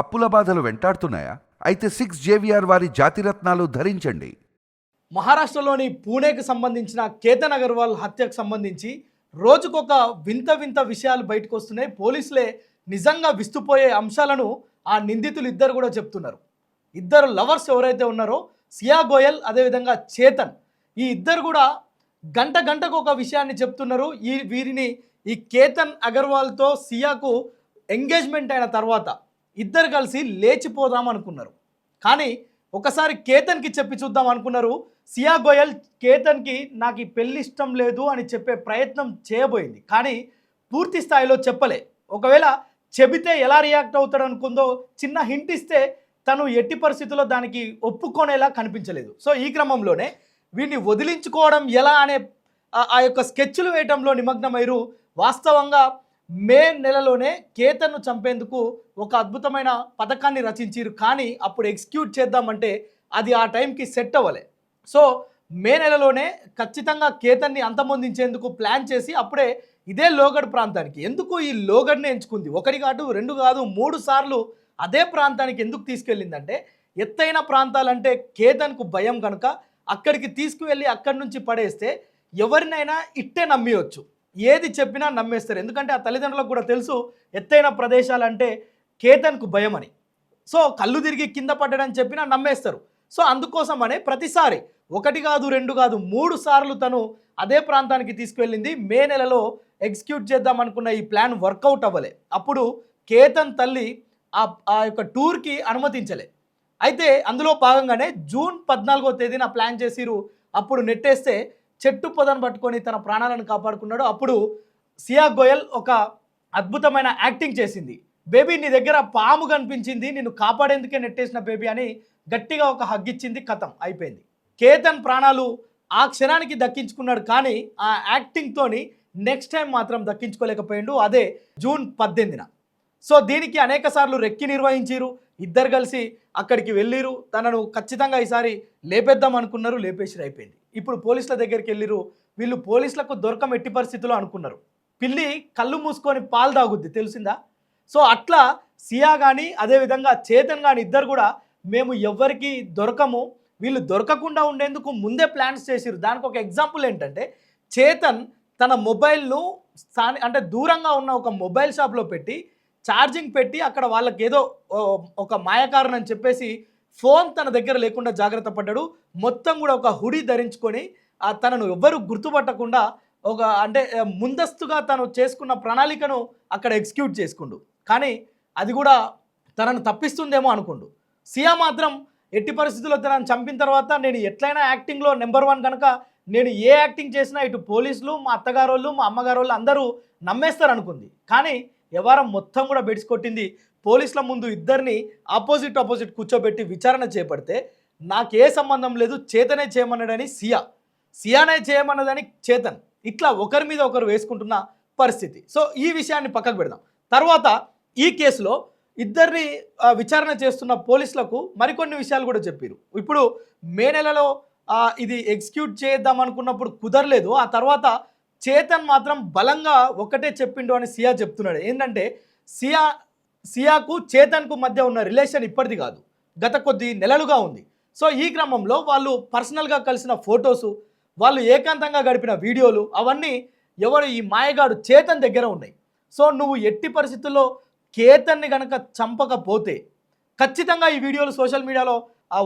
అప్పుల బాధలు వెంటాడుతున్నాయా? అయితే 6 JVR వారి జాతిరత్నాలు ధరించండి. మహారాష్ట్రలోని పూణేకి సంబంధించిన కేతన్ అగర్వాల్ హత్యకు సంబంధించి రోజుకొక వింత వింత విషయాలు బయటకు వస్తున్నాయి. పోలీసులే నిజంగా విస్తుపోయే అంశాలను ఆ నిందితులు ఇద్దరు కూడా చెప్తున్నారు. ఇద్దరు లవర్స్ ఎవరైతే ఉన్నారో సియా గోయల్ అదేవిధంగా చేతన్, ఈ ఇద్దరు కూడా గంట గంటకు ఒక విషయాన్ని చెప్తున్నారు. ఈ కేతన్ అగర్వాల్తో సియాకు ఎంగేజ్మెంట్ అయిన తర్వాత ఇద్దరు కలిసి లేచిపోదాం అనుకున్నారు. కానీ ఒకసారి కేతన్కి చెప్పి చూద్దాం అనుకున్నారు. సియా గోయల్ కేతన్కి నాకు ఈ పెళ్లి ఇష్టం లేదు అని చెప్పే ప్రయత్నం చేయబోయింది, కానీ పూర్తి స్థాయిలో చెప్పలే. ఒకవేళ చెబితే ఎలా రియాక్ట్ అవుతాడు అనుకుందో చిన్న హింట్ ఇస్తే తను ఎట్టి పరిస్థితుల్లో దానికి ఒప్పుకోనేలా కనిపించలేదు. సో ఈ క్రమంలోనే వీడిని వదిలించుకోవడం ఎలా అనే ఆ యొక్క స్కెచ్లు వేయడంలో నిమగ్నమైరు. వాస్తవంగా మే నెలలోనే కేతన్ను చంపేందుకు ఒక అద్భుతమైన పథకాన్ని రచించారు. కానీ అప్పుడు ఎగ్జిక్యూట్ చేద్దామంటే అది ఆ టైంకి సెట్ అవ్వలే. సో మే నెలలోనే ఖచ్చితంగా కేతన్ని అంతమొందించేందుకు ప్లాన్ చేసి అప్పుడే ఇదే లోగడ్ ప్రాంతానికి, ఎందుకు ఈ లోగడ్ని ఎంచుకుంది, ఒకటి కాదు రెండు కాదు 3 సార్లు అదే ప్రాంతానికి ఎందుకు తీసుకెళ్ళిందంటే ఎత్తైన ప్రాంతాలంటే కేతన్కు భయం కనుక అక్కడికి తీసుకువెళ్ళి అక్కడి నుంచి పడేస్తే ఎవరినైనా ఇట్టే నమ్మియొచ్చు, ఏది చెప్పినా నమ్మేస్తారు. ఎందుకంటే ఆ తల్లిదండ్రులకు కూడా తెలుసు ఎత్తైన ప్రదేశాలంటే కేతన్కు భయం అని. సో కళ్ళు తిరిగి కింద పడ్డడని చెప్పినా నమ్మేస్తారు. సో అందుకోసమనే ప్రతిసారి ఒకటి కాదు రెండు కాదు 3 సార్లు తను అదే ప్రాంతానికి తీసుకువెళ్ళింది. మే నెలలో ఎగ్జిక్యూట్ చేద్దాం అనుకున్న ఈ ప్లాన్ వర్కౌట్ అవ్వలే. అప్పుడు కేతన్ తల్లి ఆ యొక్క టూర్కి అనుమతించలే. అయితే అందులో భాగంగానే జూన్ 14వ తేదీన ప్లాన్ చేసిరు. అప్పుడు నెట్టేస్తే చెట్టు పొదను పట్టుకొని తన ప్రాణాలను కాపాడుకున్నాడు. అప్పుడు సియా గోయల్ ఒక అద్భుతమైన యాక్టింగ్ చేసింది. బేబీ నీ దగ్గర పాము కనిపించింది, నిన్ను కాపాడేందుకే నెట్టేసిన బేబీ అని గట్టిగా ఒక హగ్ ఇచ్చింది. కథం అయిపోయింది. కేతన్ ప్రాణాలు ఆ క్షణానికి దక్కించుకున్నాడు, కానీ ఆ యాక్టింగ్తోని నెక్స్ట్ టైం మాత్రం దక్కించుకోలేకపోయిండు. అదే జూన్ 18న. సో దీనికి అనేక సార్లు రెక్కి నిర్వహించారు. ఇద్దరు కలిసి అక్కడికి వెళ్ళిరు. తనను ఖచ్చితంగా ఈసారి లేపేద్దాం అనుకున్నారు, లేపేసిరు, అయిపోయింది. ఇప్పుడు పోలీసుల దగ్గరికి వెళ్ళిరు. వీళ్ళు పోలీసులకు దొరకం ఎట్టి పరిస్థితుల్లో అనుకున్నారు. పిల్లి కళ్ళు మూసుకొని పాలు తాగుద్ది, తెలిసిందా? సో అట్లా సియా కానీ అదేవిధంగా చేతన్ కానీ ఇద్దరు కూడా మేము ఎవ్వరికి దొరకము, వీళ్ళు దొరకకుండా ఉండేందుకు ముందే ప్లాన్స్ చేసిరు. దానికి ఒక ఎగ్జాంపుల్ ఏంటంటే చేతన్ తన మొబైల్ను అంటే దూరంగా ఉన్న ఒక మొబైల్ షాప్లో పెట్టి ఛార్జింగ్ పెట్టి అక్కడ వాళ్ళకి ఏదో ఒక మాయకారణం అని చెప్పేసి ఫోన్ తన దగ్గర లేకుండా జాగ్రత్త పడ్డాడు. మొత్తం కూడా ఒక హుడీ ధరించుకొని తనను ఎవ్వరూ గుర్తుపట్టకుండా ఒక అంటే ముందస్తుగా తను చేసుకున్న ప్రణాళికను అక్కడ ఎగ్జిక్యూట్ చేసుకుండు. కానీ అది కూడా తనను తప్పిస్తుందేమో అనుకుండు. సియా మాత్రం ఎట్టి పరిస్థితుల్లో తనను చంపిన తర్వాత నేను ఎట్లయినా యాక్టింగ్లో నెంబర్ 1 కనుక నేను ఏ యాక్టింగ్ చేసినా ఇటు పోలీసులు, మా అత్తగారోళ్ళు, మా అమ్మగారోళ్ళు అందరూ నమ్మేస్తారు అనుకుంది. కానీ వ్యవహారం మొత్తం కూడా బెడిసి కొట్టింది. పోలీసుల ముందు ఇద్దరిని ఆపోజిట్ కూర్చోబెట్టి విచారణ చేపడితే నాకే సంబంధం లేదు, చేతనే చేయమన్నాడని సియానే చేయమన్నదని చేతన్, ఇట్లా ఒకరి మీద ఒకరు వేసుకుంటున్న పరిస్థితి. సో ఈ విషయాన్ని పక్కకు పెడదాం. తర్వాత ఈ కేసులో ఇద్దరిని విచారణ చేస్తున్న పోలీసులకు మరికొన్ని విషయాలు కూడా చెప్పారు. ఇప్పుడు మే నెలలో ఇది ఎగ్జిక్యూట్ చేద్దాం అనుకున్నప్పుడు కుదరలేదు. ఆ తర్వాత చేతన్ మాత్రం బలంగా ఒకటే చెప్పిండు అని సియా చెప్తున్నాడు. ఏంటంటే సియాకు చేతన్కు మధ్య ఉన్న రిలేషన్ ఇప్పటిది కాదు, గత కొద్ది నెలలుగా ఉంది. సో ఈ క్రమంలో వాళ్ళు పర్సనల్గా కలిసిన ఫొటోసు, వాళ్ళు ఏకాంతంగా గడిపిన వీడియోలు అవన్నీ ఈ మాయగాడు చేతన్ దగ్గర ఉన్నాయి. సో నువ్వు ఎట్టి పరిస్థితుల్లో కేతన్ని కనుక చంపకపోతే ఖచ్చితంగా ఈ వీడియోలు సోషల్ మీడియాలో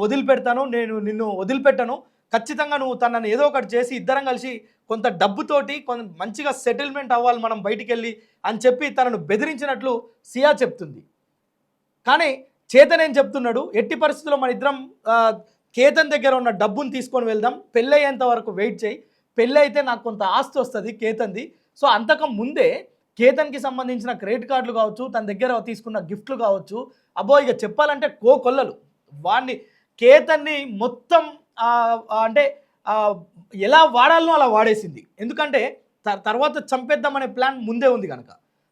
వదిలిపెడతాను, నేను నిన్ను వదిలిపెట్టను, ఖచ్చితంగా నువ్వు తనని ఏదో ఒకటి చేసి ఇద్దరం కలిసి కొంత డబ్బుతోటి మంచిగా సెటిల్మెంట్ అవ్వాలి మనం బయటికి వెళ్ళి అని చెప్పి తనను బెదిరించినట్లు సియా చెప్తుంది. కానీ చేతన్ ఏం చెప్తున్నాడు, ఎట్టి పరిస్థితుల్లో మన ఇద్దరం కేతన్ దగ్గర ఉన్న డబ్బును తీసుకొని వెళ్దాం, పెళ్ళి అయ్యేంత వరకు వెయిట్ చేయి, పెళ్ళి అయితే నాకు కొంత ఆస్తి వస్తుంది కేతన్ది. సో అంతకు ముందే కేతన్కి సంబంధించిన క్రెడిట్ కార్డులు కావచ్చు, తన దగ్గర తీసుకున్న గిఫ్ట్లు కావచ్చు, ఇక చెప్పాలంటే కొల్లలు వాడిని కేతన్ని మొత్తం అంటే ఎలా వాడాలనో అలా వాడేసింది. ఎందుకంటే తర్వాత చంపేద్దామనే ప్లాన్ ముందే ఉంది కనుక.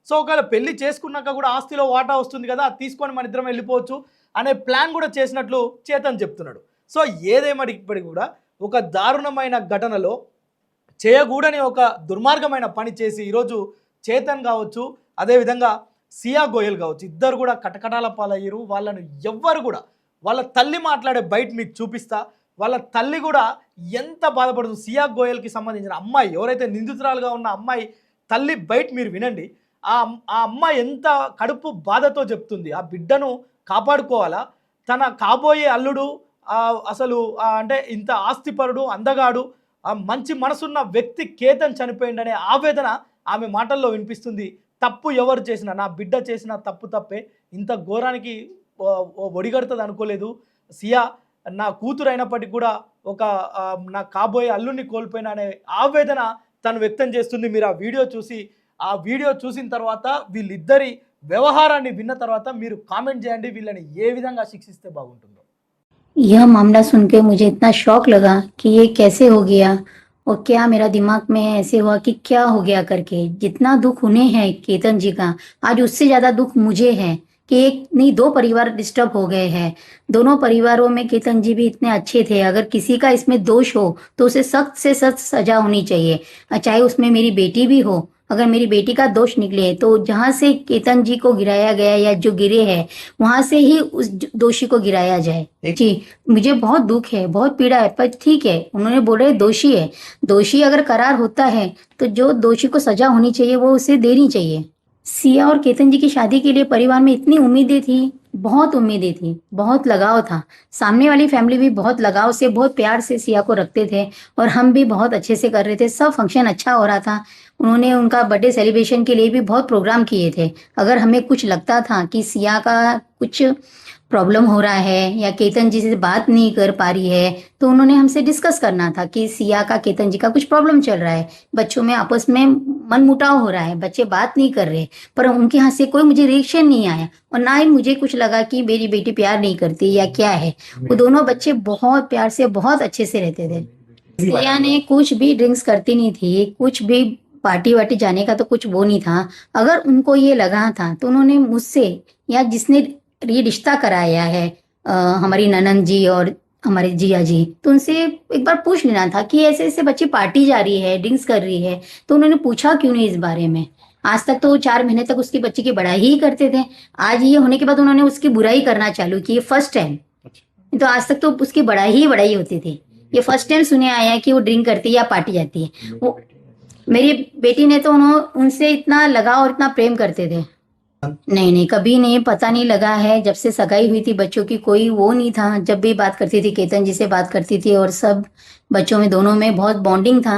సో ఒకవేళ పెళ్లి చేసుకున్నాక కూడా ఆస్తిలో వాటా వస్తుంది కదా, అది తీసుకొని మన ఇద్దరం వెళ్ళిపోవచ్చు అనే ప్లాన్ కూడా చేసినట్లు చేతన్ చెప్తున్నాడు. సో ఏదేమడిప్పటికి కూడా ఒక దారుణమైన ఘటనలో చేయకూడని ఒక దుర్మార్గమైన పని చేసి ఈరోజు చేతన్ కావచ్చు, అదేవిధంగా సియా గోయల్ కావచ్చు, ఇద్దరు కూడా కటకటాల పాలయ్యారు. వాళ్ళను ఎవ్వరు కూడా, వాళ్ళ తల్లి మాట్లాడే బయట మీకు చూపిస్తా. వాళ్ళ తల్లి కూడా ఎంత బాధపడుతుంది. సియా గోయల్కి సంబంధించిన అమ్మాయి, ఎవరైతే నిందితురాలుగా ఉన్న అమ్మాయి తల్లి బయట మీరు వినండి. ఆ అమ్మాయి ఎంత కడుపు బాధతో చెప్తుంది. ఆ బిడ్డను కాపాడుకోవాలా, తన కాబోయే అల్లుడు అసలు అంటే ఇంత ఆస్తిపరుడు, అందగాడు, మంచి మనసున్న వ్యక్తి కేతన్ చనిపోయిందనే ఆవేదన ఆమె మాటల్లో వినిపిస్తుంది. తప్పు ఎవరు చేసినా, నా బిడ్డ చేసిన తప్పు తప్పే, ఇంత ఘోరానికి ఒడిగడుతుంది అనుకోలేదు. సియా నా కూతురు అయినప్పటికీ కూడా ఒక నా కాబోయే అల్లుడిని కోల్పోయిన అనే ఆవేదన తను వ్యక్తం చేస్తుంది. మీరు ఆ వీడియో చూసిన తర్వాత వీళ్ళిద్దరి వ్యవహారాన్ని విన్న తర్వాత మీరు కామెంట్ చేయండి, వీళ్ళని ఏ విధంగా శిక్షిస్తే బాగుంటుందో. यह मामला सुन के मुझे इतना शौक लगा कि ये कैसे हो गया और क्या मेरा दिमाग में ऐसे हुआ कि क्या हो गया करके। जितना दुख उन्हें है केतन जी का, आज उससे ज़्यादा दुख मुझे है कि एक नहीं दो परिवार डिस्टर्ब हो गए हैं। दोनों परिवारों में केतन जी भी इतने अच्छे थे, अगर किसी का इसमें दोष हो तो उसे सख्त से सख्त सजा होनी चाहिए, चाहे उसमें मेरी बेटी भी हो। अगर मेरी बेटी का दोष निकले तो जहाँ से केतन जी को गिराया गया या जो गिरे हैं वहां से ही उस दोषी को गिराया जाए। जी मुझे बहुत दुख है, बहुत पीड़ा है, पर ठीक है, उन्होंने बोले दोषी है, दोषी अगर करार होता है तो जो दोषी को सजा होनी चाहिए वो उसे देनी चाहिए। सिया और केतन जी की शादी के लिए परिवार में इतनी उम्मीदें थी, बहुत उम्मीदें थी, बहुत लगाव था। सामने वाली फैमिली भी बहुत लगाव से, बहुत प्यार से सिया को रखते थे और हम भी बहुत अच्छे से कर रहे थे। सब फंक्शन अच्छा हो रहा था। उन्होंने उनका बर्थडे सेलिब्रेशन के लिए भी बहुत प्रोग्राम किए थे। अगर हमें कुछ लगता था कि सिया का कुछ प्रॉब्लम हो रहा है या केतन जी से बात नहीं कर पा रही है तो उन्होंने हमसे डिस्कस करना था कि सिया का केतन जी का कुछ प्रॉब्लम चल रहा है, बच्चों में आपस में मनमुटाव हो रहा है, बच्चे बात नहीं कर रहे। पर उनके यहाँ से कोई मुझे रिएक्शन नहीं आया और ना ही मुझे कुछ लगा कि मेरी बेटी प्यार नहीं करती या क्या है। वो दोनों बच्चे बहुत प्यार से, बहुत अच्छे से रहते थे। सिया ने कुछ भी ड्रिंक्स करती नहीं थी, कुछ भी पार्टी वार्टी जाने का तो कुछ वो नहीं था। अगर उनको ये लगा था तो उन्होंने मुझसे या जिसने ये रिश्ता कराया है हमारी ननंद जी और हमारे जिया जी, तो उनसे एक बार पूछ लेना था कि ऐसे ऐसे बच्ची पार्टी जा रही है, ड्रिंक्स कर रही है, तो उन्होंने पूछा क्यों नहीं इस बारे में। आज तक तो 4 महीने तक उसकी बच्ची की बड़ाई ही करते थे, आज ये होने के बाद उन्होंने उसकी बुराई करना चालू की। ये फर्स्ट टाइम, तो आज तक तो उसकी बड़ाई ही बड़ाई होती थी, ये फर्स्ट टाइम सुने आया है कि वो ड्रिंक करती है या पार्टी जाती है। वो मेरी बेटी ने तो उनसे इतना लगाव और इतना प्रेम करते थे। नहीं, कभी नहीं, पता नहीं लगा है। जब से सगाई हुई थी बच्चों की कोई वो नहीं था। जब भी बात करती थी केतन जी से बात करती थी और सब बच्चों में दोनों में बहुत बॉन्डिंग था।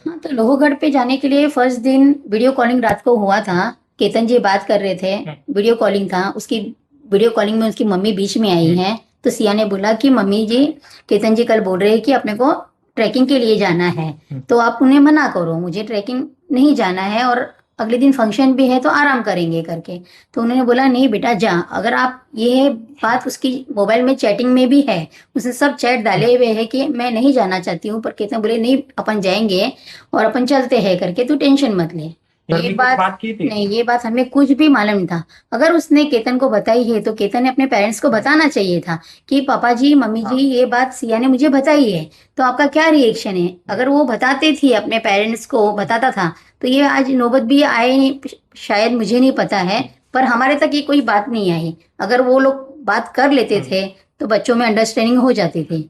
हाँ, तो लोहगढ़ पे जाने के लिए फर्स्ट दिन वीडियो कॉलिंग रात को हुआ था। केतन जी बात कर रहे थे, वीडियो कॉलिंग था, उसकी वीडियो कॉलिंग में उसकी मम्मी बीच में आई है। तो सिया ने बोला कि मम्मी जी, केतन जी कल बोल रहे हैं कि अपने को ट्रैकिंग के लिए जाना है, तो आप उन्हें मना करो, मुझे ट्रैकिंग नहीं जाना है और अगले दिन फंक्शन भी है तो आराम करेंगे करके। तो उन्होंने बोला नहीं बेटा जा। अगर आप ये बात उसकी मोबाइल में चैटिंग में भी है, उसने सब चैट डाले हुए है कि मैं नहीं जाना चाहती हूँ, पर केतन बोले नहीं अपन जाएंगे और अपन चलते हैं करके, तू टेंशन मत ले। ये बात की थी? नहीं, ये बात हमें कुछ भी मालूम नहीं था। अगर उसने केतन को बताई है तो केतन ने अपने पेरेंट्स को बताना चाहिए था कि पापा जी, मम्मी जी, ये बात सिया ने मुझे बताई है, तो आपका क्या रिएक्शन है। अगर वो बताते थे, अपने पेरेंट्स को बताता था, तो ये आज नौबत भी आए शायद, मुझे नहीं पता है, पर हमारे तक ये कोई बात नहीं आई। अगर वो लोग बात कर लेते थे तो बच्चों में अंडरस्टैंडिंग हो जाती थी।